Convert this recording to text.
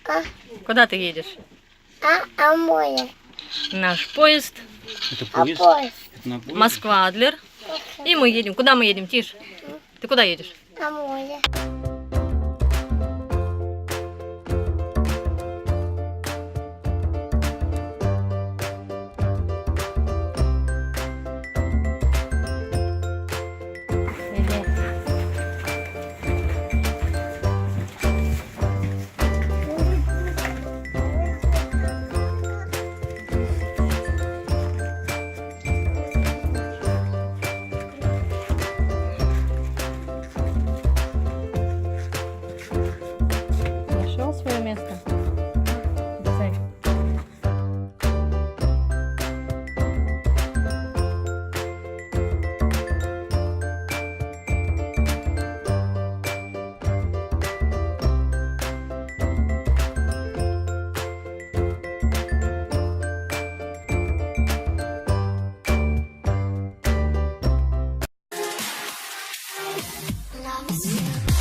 А, Куда ты едешь? море. Наш поезд Это А поезд. поезд. Это на поезд. Москва-Адлер. И мы едем. Куда мы едем, Тиш? Ты куда едешь? Море. Нашел свое место? Зай. Love is real.